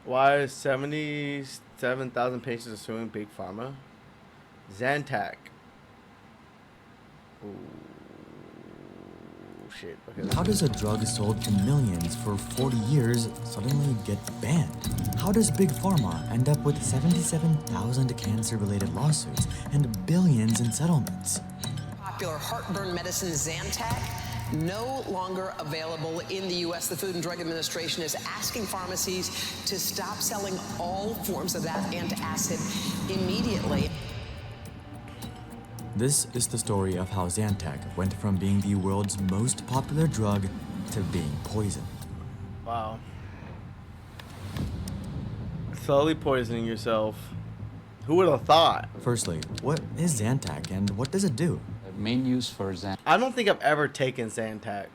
Why is 77,000 patients are suing Big Pharma? Zantac. Ooh, shit. Okay, How does a drug sold to millions for 40 years suddenly get banned? How does Big Pharma end up with 77,000 cancer-related lawsuits and billions in settlements? Popular heartburn medicine Zantac, no longer available in the U.S. The Food and Drug Administration is asking pharmacies to stop selling all forms of that antacid immediately. This is the story of how Zantac went from being the world's most popular drug to being poison. wow. Slowly poisoning yourself. Who would have thought? Firstly, what is Zantac and what does it do? The main use for Zantac I don't think I've ever taken Zantac.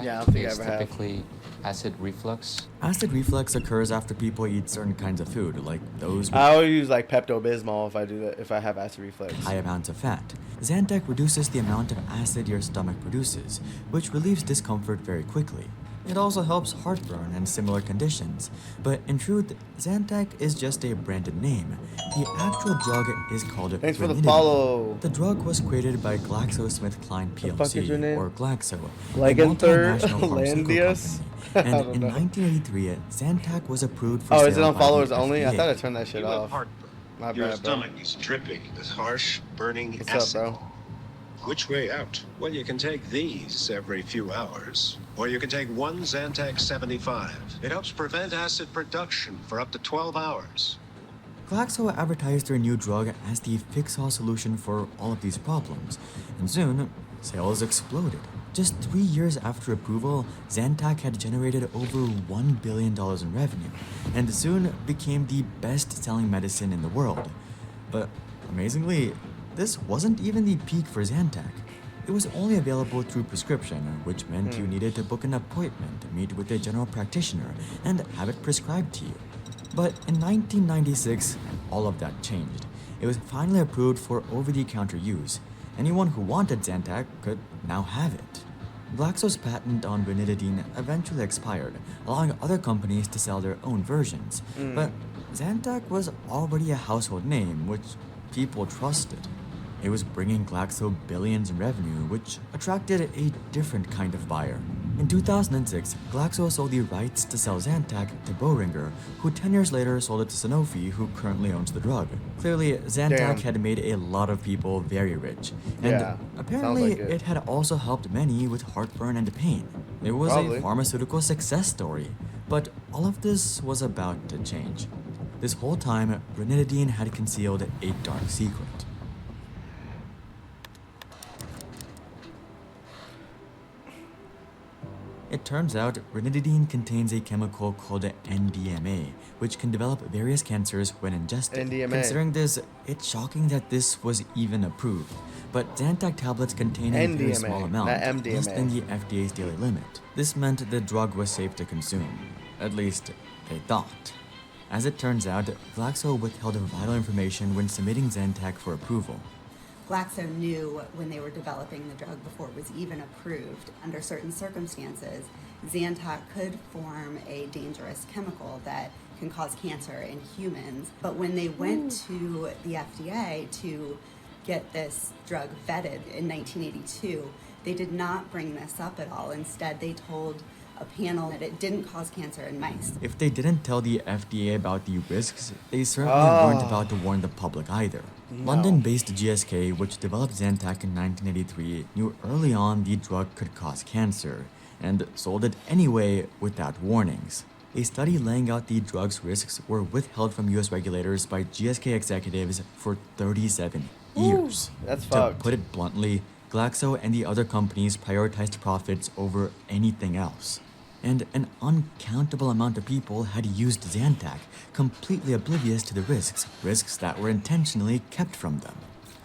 Yeah, I don't think I is ever have. typically acid reflux. Acid reflux occurs after people eat certain kinds of food, like those with I always use like Pepto-Bismol if I do that, if I have acid reflux. high amounts of fat. Zantac reduces the amount of acid your stomach produces, which relieves discomfort very quickly. It also helps heartburn and similar conditions, but in truth, Zantac is just a branded name. The actual drug is called Thanks for the ranitidine. follow. The drug was created by GlaxoSmithKline fuck is your plc, name? or Glaxo, a Leganther multinational pharmaceutical Landius? company. I And don't in know. 1983, Zantac was approved for Oh, sale is it on by the followers only? I FDA. thought I turned that shit You have off. heartburn. My Your bad, bro. stomach is dripping with harsh, burning What's acid. up, bro? Which way out? Well, you can take these every few hours. Or you can take one Zantac 75. It helps prevent acid production for up to 12 hours. Glaxo advertised their new drug as the fix-all solution for all of these problems, and soon, sales exploded. Just 3 years after approval, Zantac had generated over $1 billion in revenue, and soon became the best-selling medicine in the world. But amazingly, this wasn't even the peak for Zantac. It was only available through prescription, which meant you needed to book an appointment, meet with a general practitioner, and have it prescribed to you. But in 1996, all of that changed. It was finally approved for over-the-counter use. Anyone who wanted Zantac could now have it. Glaxo's patent on ranitidine eventually expired, allowing other companies to sell their own versions. But Zantac was already a household name, which people trusted. It was bringing Glaxo billions in revenue, which attracted a different kind of buyer. In 2006, Glaxo sold the rights to sell Zantac to Boehringer, who 10 years later sold it to Sanofi, who currently owns the drug. Clearly, Zantac Damn. had made a lot of people very rich, and Yeah, apparently sounds like it. it had also helped many with heartburn and pain. It was Probably. a pharmaceutical success story, but all of this was about to change. This whole time, ranitidine had concealed a dark secret. It turns out ranitidine contains a chemical called NDMA, which can develop various cancers when ingested. NDMA. Considering this, it's shocking that this was even approved. But Zantac tablets contain a very NDMA, small amount, not MDMA. less than the FDA's daily limit. This meant the drug was safe to consume. At least, they thought. As it turns out, Glaxo withheld vital information when submitting Zantac for approval. Glaxo knew when they were developing the drug before it was even approved, under certain circumstances, Zantac could form a dangerous chemical that can cause cancer in humans. But when they went to the FDA to get this drug vetted in 1982, they did not bring this up at all. Instead, they told a panel that it didn't cause cancer in mice. If they didn't tell the FDA about the risks, they certainly weren't about to warn the public either. London-based GSK, which developed Zantac in 1983, knew early on the drug could cause cancer, and sold it anyway without warnings. A study laying out the drug's risks were withheld from US regulators by GSK executives for 37 years. That's To fucked. put it bluntly, Glaxo and the other companies prioritized profits over anything else. And an uncountable amount of people had used Zantac, completely oblivious to the risks that were intentionally kept from them.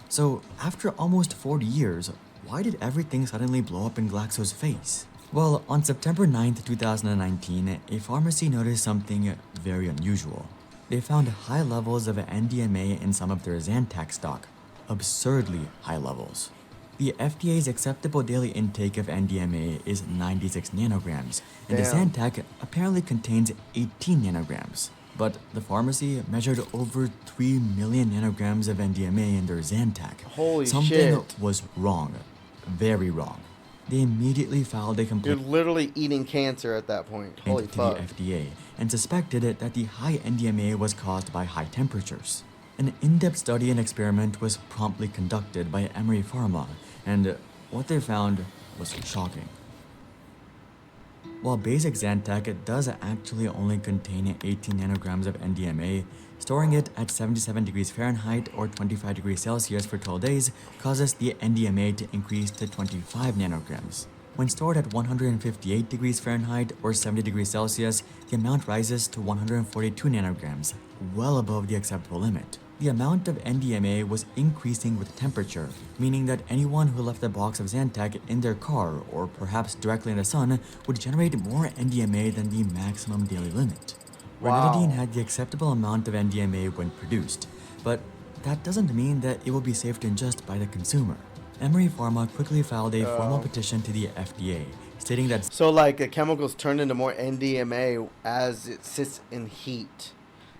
So, after almost 40 years, why did everything suddenly blow up in Glaxo's face? Well, on September 9th, 2019, a pharmacy noticed something very unusual. They found high levels of NDMA in some of their Zantac stock, absurdly high levels. The FDA's acceptable daily intake of NDMA is 96 nanograms, and the Damn. Zantac apparently contains 18 nanograms. But the pharmacy measured over 3 million nanograms of NDMA in their Zantac. Holy Something shit. was wrong. Very wrong. They immediately filed a You're complaint literally eating cancer at that point. Holy to fuck. the FDA and suspected that the high NDMA was caused by high temperatures. An in-depth study and experiment was promptly conducted by Emory Pharma, and what they found was shocking. While basic Zantac does actually only contain 18 nanograms of NDMA, storing it at 77 degrees Fahrenheit or 25 degrees Celsius for 12 days causes the NDMA to increase to 25 nanograms. When stored at 158 degrees Fahrenheit or 70 degrees Celsius, the amount rises to 142 nanograms, well above the acceptable limit. The amount of NDMA was increasing with temperature, meaning that anyone who left a box of Zantac in their car or perhaps directly in the sun would generate more NDMA than the maximum daily limit. Wow. Ranitidine had the acceptable amount of NDMA when produced, but that doesn't mean that it will be safe to ingest by the consumer. Emory Pharma quickly filed a formal petition to the FDA, stating that So like the chemicals turned into more NDMA as it sits in heat.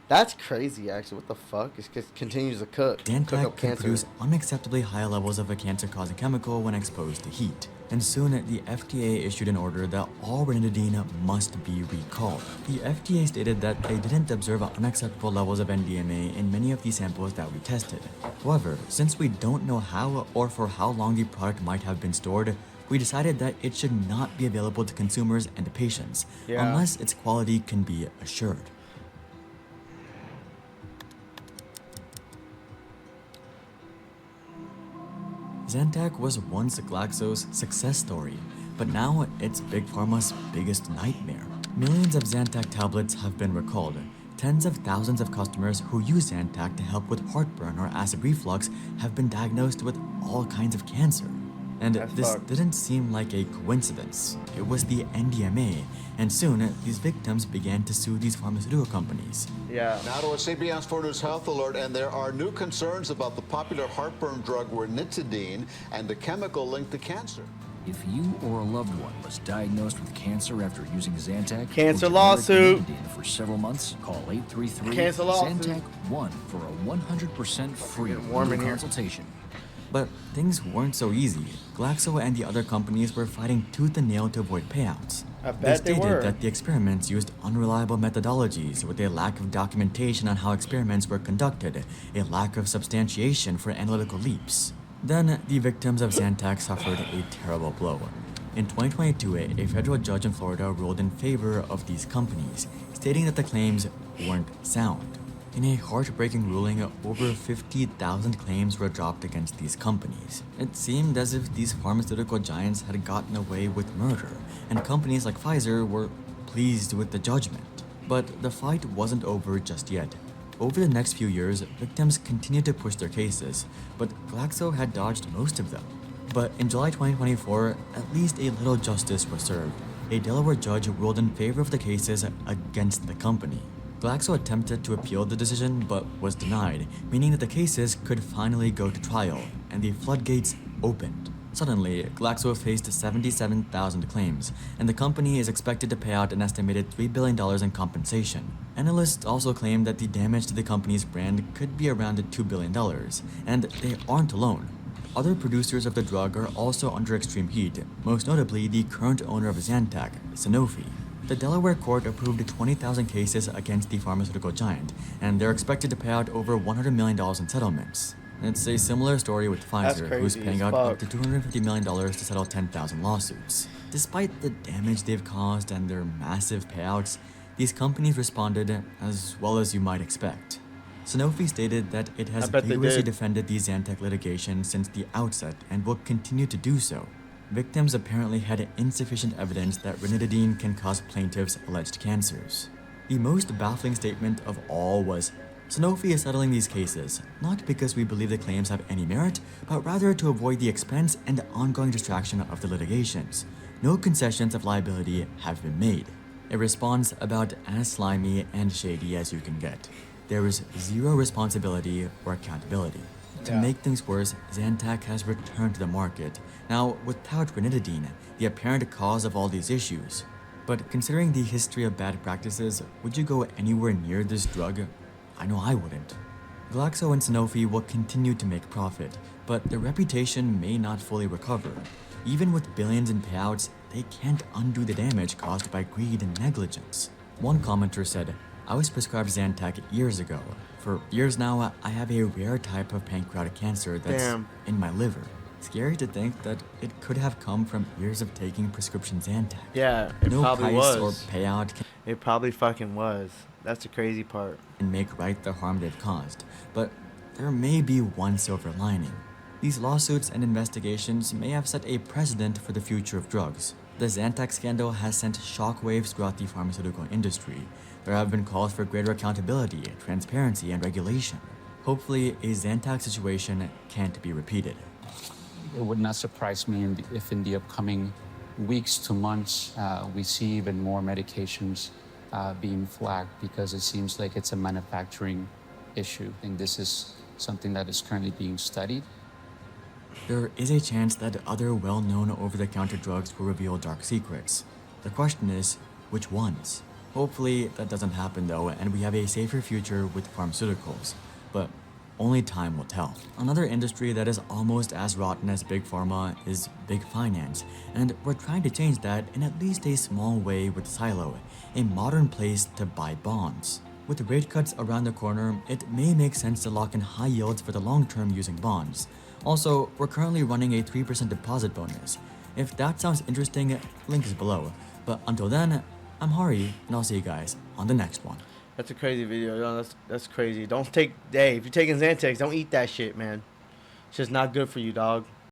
That's crazy, actually. What the fuck? It just continues to cook Zantac up can cancer. produce unacceptably high levels of a cancer-causing chemical when exposed to heat. And soon, the FDA issued an order that all ranitidine must be recalled. The FDA stated that they didn't observe unacceptable levels of NDMA in many of the samples that we tested. However, since we don't know how or for how long the product might have been stored, we decided that it should not be available to consumers and patients unless its quality can be assured. Zantac was once Glaxo's success story, but now it's Big Pharma's biggest nightmare. Millions of Zantac tablets have been recalled. Tens of thousands of customers who use Zantac to help with heartburn or acid reflux have been diagnosed with all kinds of cancer. And That's this fucked. didn't seem like a coincidence. It was the NDMA, and soon these victims began to sue these pharmaceutical companies. Yeah. Now to a CBS 4 News Health Alert, and there are new concerns about the popular heartburn drug ranitidine and the chemical linked to cancer. If you or a loved one was diagnosed with cancer after using Zantac Cancer or generic lawsuit. ranitidine for several months, call 833 Cancer lawsuit. Zantac 1 for a 100% free warm in legal here. consultation. But things weren't so easy. Glaxo and the other companies were fighting tooth and nail to avoid payouts. I bet they stated were. that the experiments used unreliable methodologies with a lack of documentation on how experiments were conducted, a lack of substantiation for analytical leaps. Then, the victims of Zantac suffered a terrible blow. In 2022, a federal judge in Florida ruled in favor of these companies, stating that the claims weren't sound. In a heartbreaking ruling, over 50,000 claims were dropped against these companies. It seemed as if these pharmaceutical giants had gotten away with murder, and companies like Pfizer were pleased with the judgment. But the fight wasn't over just yet. Over the next few years, victims continued to push their cases, but Glaxo had dodged most of them. But in July 2024, at least a little justice was served. A Delaware judge ruled in favor of the cases against the company. Glaxo attempted to appeal the decision but was denied, meaning that the cases could finally go to trial, and the floodgates opened. Suddenly, Glaxo faced 77,000 claims, and the company is expected to pay out an estimated $3 billion in compensation. Analysts also claim that the damage to the company's brand could be around $2 billion, and they aren't alone. Other producers of the drug are also under extreme heat, most notably the current owner of Zantac, Sanofi. The Delaware court approved 20,000 cases against the pharmaceutical giant, and they're expected to pay out over $100 million in settlements. It's a similar story with Pfizer, who's crazy paying as out up fuck. to $250 million to settle 10,000 lawsuits. Despite the damage they've caused and their massive payouts, these companies responded as well as you might expect. Sanofi stated that it has I bet they vigorously did. defended the Zantac litigation since the outset and will continue to do so. Victims apparently had insufficient evidence that ranitidine can cause plaintiffs' alleged cancers. The most baffling statement of all was, Sanofi is settling these cases, not because we believe the claims have any merit, but rather to avoid the expense and ongoing distraction of the litigations. No concessions of liability have been made. A response about as slimy and shady as you can get. There is zero responsibility or accountability. To Yeah. make things worse, Zantac has returned to the market, now without ranitidine, the apparent cause of all these issues. But considering the history of bad practices, would you go anywhere near this drug? I know I wouldn't. Glaxo and Sanofi will continue to make profit, but their reputation may not fully recover. Even with billions in payouts, they can't undo the damage caused by greed and negligence. One commenter said, "I was prescribed Zantac years ago. For years now, I have a rare type of pancreatic cancer that's Damn. in my liver. Scary to think that it could have come from years of taking prescription Zantac. Yeah, it No probably price was. or payout It probably fucking was. That's the crazy part. can make right the harm they've caused, but there may be one silver lining. These lawsuits and investigations may have set a precedent for the future of drugs. The Zantac scandal has sent shockwaves throughout the pharmaceutical industry. There have been calls for greater accountability, transparency, and regulation. Hopefully, a Zantac situation can't be repeated. It would not surprise me if in the upcoming weeks to months we see even more medications being flagged, because it seems like it's a manufacturing issue. I think this is something that is currently being studied. There is a chance that other well-known over-the-counter drugs will reveal dark secrets. The question is, which ones? Hopefully that doesn't happen though, and we have a safer future with pharmaceuticals. But only time will tell. Another industry that is almost as rotten as Big Pharma is Big Finance, and we're trying to change that in at least a small way with Silo, a modern place to buy bonds. With rate cuts around the corner, it may make sense to lock in high yields for the long term using bonds. Also, we're currently running a 3% deposit bonus. If that sounds interesting, link is below. But until then, I'm Hari, and I'll see you guys on the next one. That's a crazy video. Yo, that's crazy. Don't take. Hey, if you're taking Xanax, don't eat that shit, man. It's just not good for you, dog.